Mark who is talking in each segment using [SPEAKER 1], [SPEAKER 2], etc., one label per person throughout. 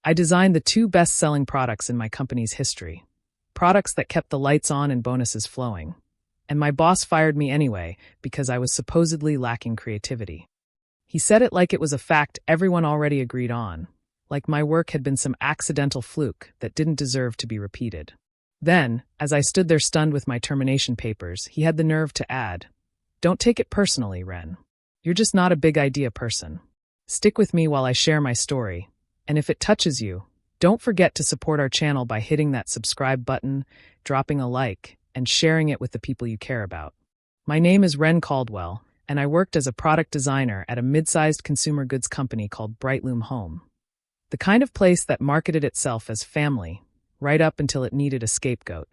[SPEAKER 1] I designed the two best-selling products in my company's history. Products that kept the lights on and bonuses flowing. And my boss fired me anyway because I was supposedly lacking creativity. He said it like it was a fact everyone already agreed on, like my work had been some accidental fluke that didn't deserve to be repeated. Then, as I stood there stunned with my termination papers, he had the nerve to add, "Don't take it personally, Ren. You're just not a big idea person. Stick with me while I share my story, and if it touches you, don't forget to support our channel by hitting that subscribe button, dropping a like, and sharing it with the people you care about." My name is Ren Caldwell, and I worked as a product designer at a mid-sized consumer goods company called Brightloom Home. The kind of place that marketed itself as family, right up until it needed a scapegoat.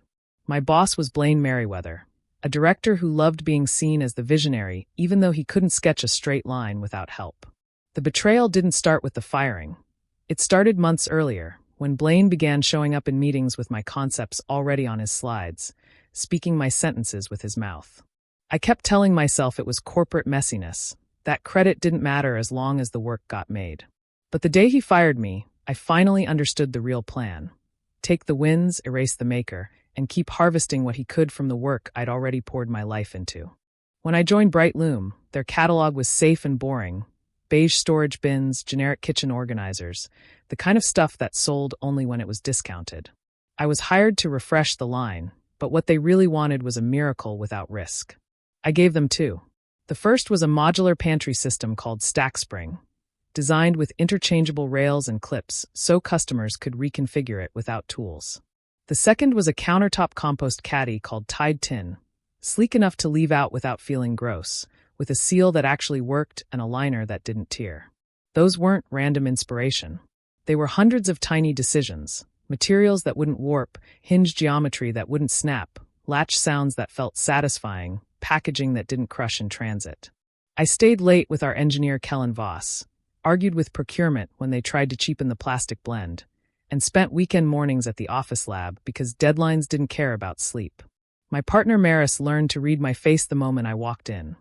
[SPEAKER 1] My boss was Blaine Merriweather, a director who loved being seen as the visionary even though he couldn't sketch a straight line without help. The betrayal didn't start with the firing. It started months earlier, when Blaine began showing up in meetings with my concepts already on his slides, speaking my sentences with his mouth. I kept telling myself it was corporate messiness, that credit didn't matter as long as the work got made. But the day he fired me, I finally understood the real plan. Take the wins, erase the maker, and keep harvesting what he could from the work I'd already poured my life into. When I joined Brightloom, their catalog was safe and boring. Beige storage bins, generic kitchen organizers, the kind of stuff that sold only when it was discounted. I was hired to refresh the line, but what they really wanted was a miracle without risk. I gave them two. The first was a modular pantry system called StackSpring, designed with interchangeable rails and clips so customers could reconfigure it without tools. The second was a countertop compost caddy called Tide Tin, sleek enough to leave out without feeling gross, with a seal that actually worked and a liner that didn't tear. Those weren't random inspiration. They were hundreds of tiny decisions, materials that wouldn't warp, hinge geometry that wouldn't snap, latch sounds that felt satisfying, packaging that didn't crush in transit. I stayed late with our engineer Kellen Voss, argued with procurement when they tried to cheapen the plastic blend, and spent weekend mornings at the office lab because deadlines didn't care about sleep. My partner Maris learned to read my face the moment I walked in,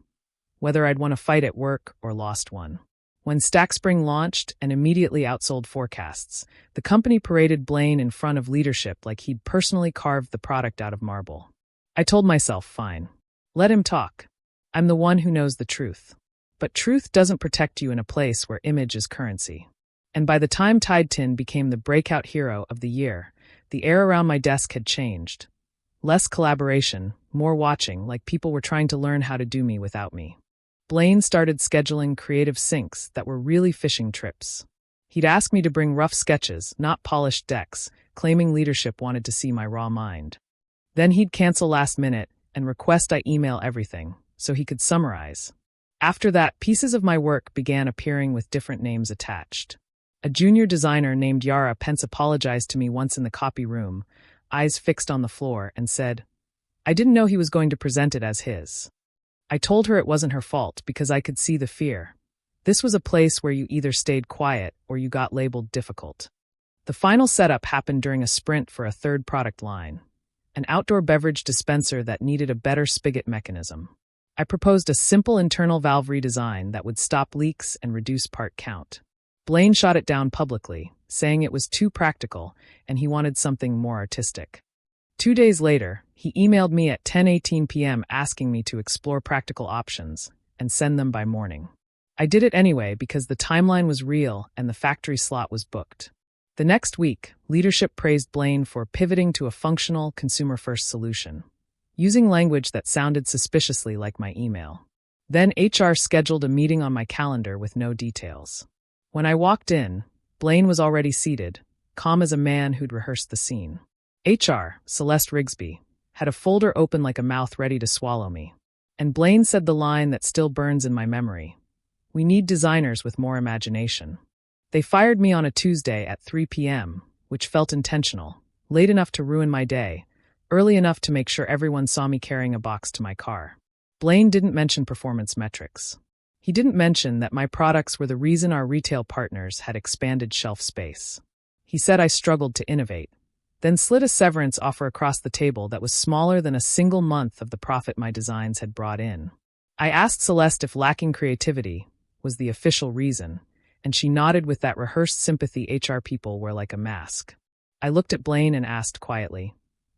[SPEAKER 1] whether I'd won a fight at work or lost one. When StackSpring launched and immediately outsold forecasts, the company paraded Blaine in front of leadership like he'd personally carved the product out of marble. I told myself, fine, let him talk. I'm the one who knows the truth. But truth doesn't protect you in a place where image is currency. And by the time Tide Tin became the breakout hero of the year, the air around my desk had changed. Less collaboration, more watching, like people were trying to learn how to do me without me. Blaine started scheduling creative syncs that were really fishing trips. He'd ask me to bring rough sketches, not polished decks, claiming leadership wanted to see my raw mind. Then he'd cancel last minute and request I email everything, so he could summarize. After that, pieces of my work began appearing with different names attached. A junior designer named Yara Pence apologized to me once in the copy room, eyes fixed on the floor, and said, "I didn't know he was going to present it as his." I told her it wasn't her fault because I could see the fear. This was a place where you either stayed quiet or you got labeled difficult. The final setup happened during a sprint for a third product line, an outdoor beverage dispenser that needed a better spigot mechanism. I proposed a simple internal valve redesign that would stop leaks and reduce part count. Blaine shot it down publicly, saying it was too practical and he wanted something more artistic. 2 days later, he emailed me at 10:18 p.m. asking me to explore practical options and send them by morning. I did it anyway because the timeline was real and the factory slot was booked. The next week, leadership praised Blaine for pivoting to a functional, consumer-first solution, using language that sounded suspiciously like my email. Then HR scheduled a meeting on my calendar with no details. When I walked in, Blaine was already seated, calm as a man who'd rehearsed the scene. HR, Celeste Rigsby, had a folder open like a mouth ready to swallow me. And Blaine said the line that still burns in my memory. "We need designers with more imagination." They fired me on a Tuesday at 3 p.m., which felt intentional, late enough to ruin my day, early enough to make sure everyone saw me carrying a box to my car. Blaine didn't mention performance metrics. He didn't mention that my products were the reason our retail partners had expanded shelf space. He said I struggled to innovate, then slid a severance offer across the table that was smaller than a single month of the profit my designs had brought in. I asked Celeste if lacking creativity was the official reason, and she nodded with that rehearsed sympathy HR people wear like a mask. I looked at Blaine and asked quietly,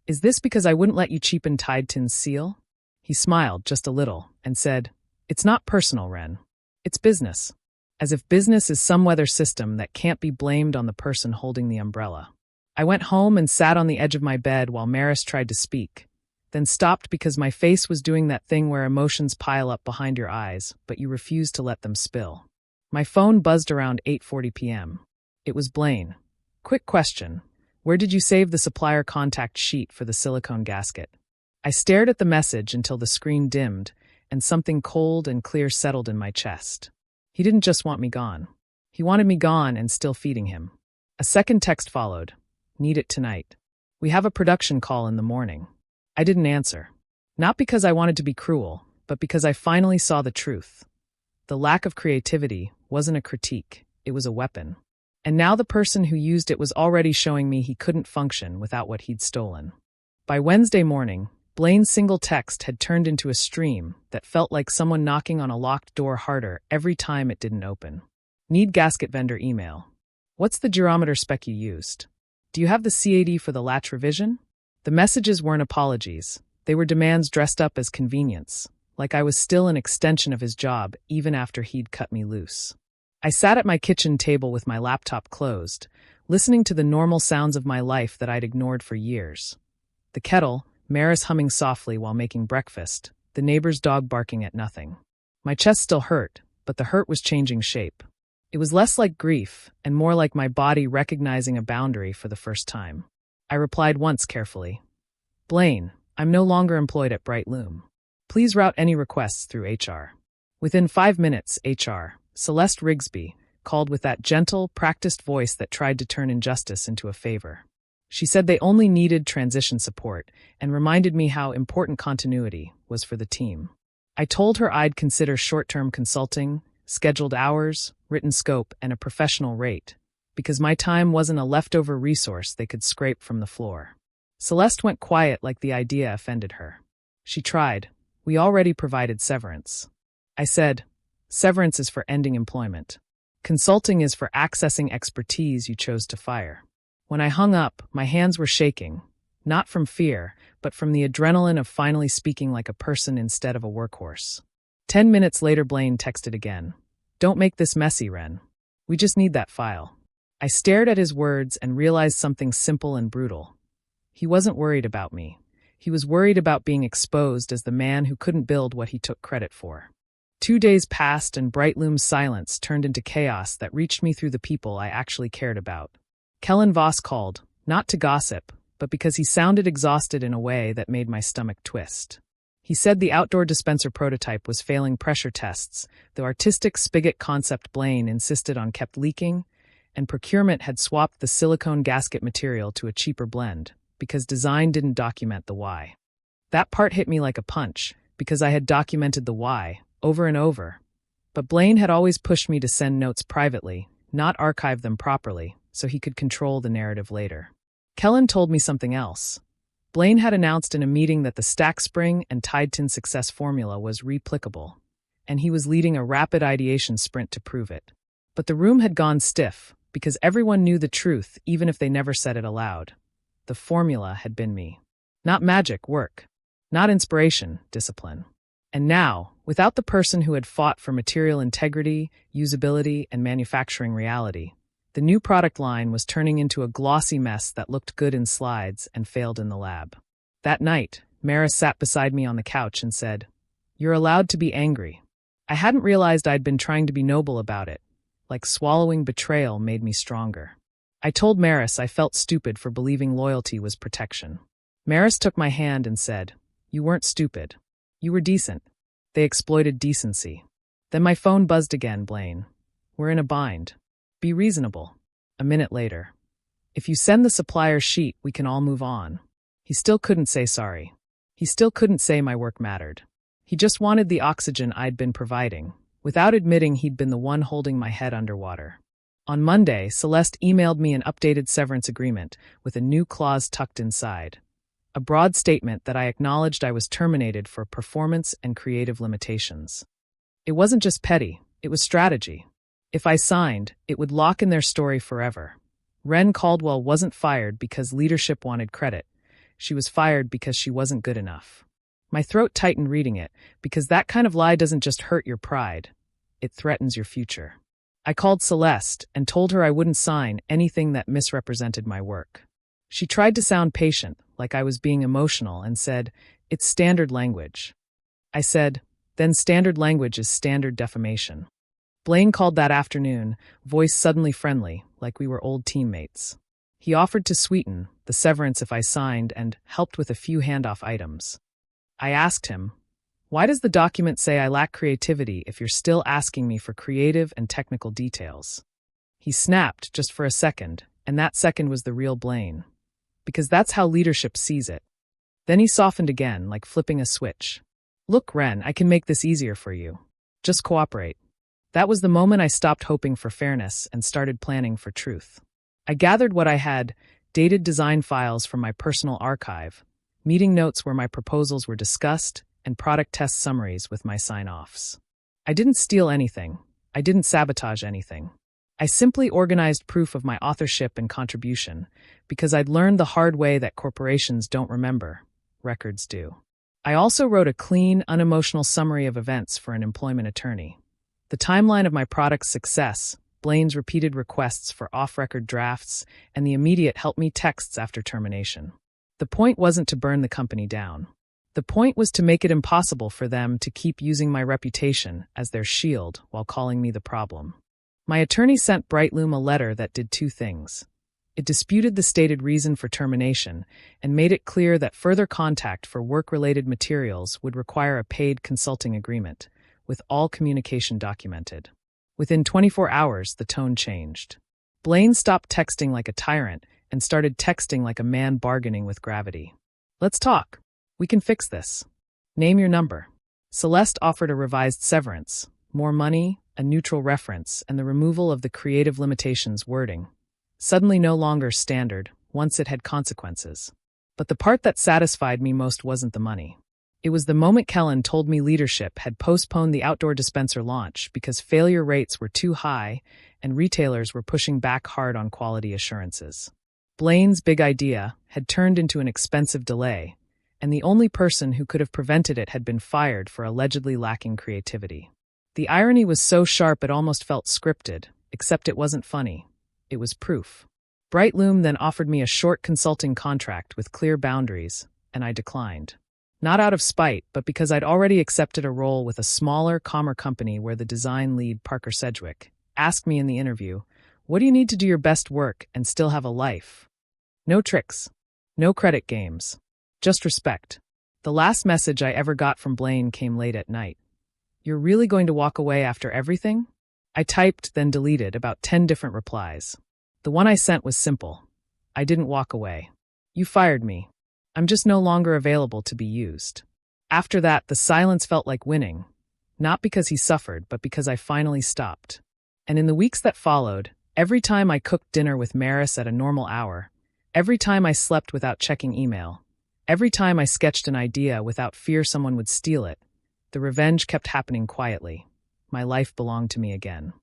[SPEAKER 1] "Is this because I wouldn't let you cheapen Tideton's seal?" He smiled just a little and said, "It's not personal, Ren. It's business." As if business is some weather system that can't be blamed on the person holding the umbrella. I went home and sat on the edge of my bed while Maris tried to speak, then stopped because my face was doing that thing where emotions pile up behind your eyes, but you refuse to let them spill. My phone buzzed around 8:40 p.m. It was Blaine. "Quick question. Where did you save the supplier contact sheet for the silicone gasket?" I stared at the message until the screen dimmed, and something cold and clear settled in my chest. He didn't just want me gone. He wanted me gone and still feeding him. A second text followed. "Need it tonight. We have a production call in the morning." I didn't answer. Not because I wanted to be cruel, but because I finally saw the truth. The lack of creativity wasn't a critique, it was a weapon. And now the person who used it was already showing me he couldn't function without what he'd stolen. By Wednesday morning, Blaine's single text had turned into a stream that felt like someone knocking on a locked door harder every time it didn't open. "Need gasket vendor email. What's the geometer spec you used? Do you have the CAD for the latch revision?" The messages weren't apologies. They were demands dressed up as convenience, like I was still an extension of his job even after he'd cut me loose. I sat at my kitchen table with my laptop closed, listening to the normal sounds of my life that I'd ignored for years. The kettle, Maris humming softly while making breakfast, the neighbor's dog barking at nothing. My chest still hurt, but the hurt was changing shape. It was less like grief and more like my body recognizing a boundary for the first time. I replied once carefully. "Blaine, I'm no longer employed at Bright Loom. Please route any requests through HR." Within 5 minutes, HR, Celeste Rigsby, called with that gentle, practiced voice that tried to turn injustice into a favor. She said they only needed transition support and reminded me how important continuity was for the team. I told her I'd consider short-term consulting, scheduled hours, written scope, and a professional rate, because my time wasn't a leftover resource they could scrape from the floor. Celeste went quiet like the idea offended her. She tried. "We already provided severance." I said, "Severance is for ending employment. Consulting is for accessing expertise you chose to fire." When I hung up, my hands were shaking, not from fear, but from the adrenaline of finally speaking like a person instead of a workhorse. 10 minutes later, Blaine texted again. "Don't make this messy, Ren. We just need that file." I stared at his words and realized something simple and brutal. He wasn't worried about me. He was worried about being exposed as the man who couldn't build what he took credit for. 2 days passed and Bright Loom's silence turned into chaos that reached me through the people I actually cared about. Kellen Voss called, not to gossip, but because he sounded exhausted in a way that made my stomach twist. He said the outdoor dispenser prototype was failing pressure tests, the artistic spigot concept Blaine insisted on kept leaking, and procurement had swapped the silicone gasket material to a cheaper blend, because design didn't document the why. That part hit me like a punch, because I had documented the why, over and over. But Blaine had always pushed me to send notes privately, not archive them properly, so he could control the narrative later. Kellen told me something else. Blaine had announced in a meeting that the Stack Spring and Tideton success formula was replicable, and he was leading a rapid ideation sprint to prove it. But the room had gone stiff, because everyone knew the truth even if they never said it aloud. The formula had been me. Not magic, work. Not inspiration, discipline. And now, without the person who had fought for material integrity, usability, and manufacturing reality, the new product line was turning into a glossy mess that looked good in slides and failed in the lab. That night, Maris sat beside me on the couch and said, "You're allowed to be angry." I hadn't realized I'd been trying to be noble about it. Like swallowing betrayal made me stronger. I told Maris I felt stupid for believing loyalty was protection. Maris took my hand and said, "You weren't stupid. You were decent." They exploited decency. Then my phone buzzed again, Blaine. "We're in a bind. Be reasonable." A minute later. "If you send the supplier's sheet, we can all move on." He still couldn't say sorry. He still couldn't say my work mattered. He just wanted the oxygen I'd been providing, without admitting he'd been the one holding my head underwater. On Monday, Celeste emailed me an updated severance agreement with a new clause tucked inside. A broad statement that I acknowledged I was terminated for performance and creative limitations. It wasn't just petty, it was strategy. If I signed, it would lock in their story forever. Wren Caldwell wasn't fired because leadership wanted credit. She was fired because she wasn't good enough. My throat tightened reading it, because that kind of lie doesn't just hurt your pride. It threatens your future. I called Celeste and told her I wouldn't sign anything that misrepresented my work. She tried to sound patient, like I was being emotional, and said, "It's standard language." I said, "Then standard language is standard defamation." Blaine called that afternoon, voice suddenly friendly, like we were old teammates. He offered to sweeten the severance if I signed and helped with a few handoff items. I asked him, "Why does the document say I lack creativity if you're still asking me for creative and technical details?" He snapped just for a second, and that second was the real Blaine. Because that's how leadership sees it. Then he softened again, like flipping a switch. "Look, Wren, I can make this easier for you. Just cooperate." That was the moment I stopped hoping for fairness and started planning for truth. I gathered what I had, dated design files from my personal archive, meeting notes where my proposals were discussed, and product test summaries with my sign-offs. I didn't steal anything. I didn't sabotage anything. I simply organized proof of my authorship and contribution, because I'd learned the hard way that corporations don't remember. Records do. I also wrote a clean, unemotional summary of events for an employment attorney. The timeline of my product's success, Blaine's repeated requests for off-record drafts, and the immediate help-me texts after termination. The point wasn't to burn the company down. The point was to make it impossible for them to keep using my reputation as their shield while calling me the problem. My attorney sent Brightloom a letter that did two things. It disputed the stated reason for termination and made it clear that further contact for work-related materials would require a paid consulting agreement, with all communication documented. Within 24 hours, the tone changed. Blaine stopped texting like a tyrant and started texting like a man bargaining with gravity. "Let's talk. We can fix this. Name your number." Celeste offered a revised severance, more money, a neutral reference, and the removal of the creative limitations wording. Suddenly no longer standard, once it had consequences. But the part that satisfied me most wasn't the money. It was the moment Kellen told me leadership had postponed the outdoor dispenser launch because failure rates were too high and retailers were pushing back hard on quality assurances. Blaine's big idea had turned into an expensive delay, and the only person who could have prevented it had been fired for allegedly lacking creativity. The irony was so sharp it almost felt scripted, except it wasn't funny. It was proof. Brightloom then offered me a short consulting contract with clear boundaries, and I declined. Not out of spite, but because I'd already accepted a role with a smaller, calmer company where the design lead, Parker Sedgwick, asked me in the interview, "What do you need to do your best work and still have a life?" No tricks. No credit games. Just respect. The last message I ever got from Blaine came late at night. "You're really going to walk away after everything?" I typed, then deleted about 10 different replies. The one I sent was simple. I didn't walk away. You fired me. I'm just no longer available to be used. After that, the silence felt like winning. Not because he suffered, but because I finally stopped. And in the weeks that followed, every time I cooked dinner with Maris at a normal hour, every time I slept without checking email, every time I sketched an idea without fear someone would steal it, the revenge kept happening quietly. My life belonged to me again.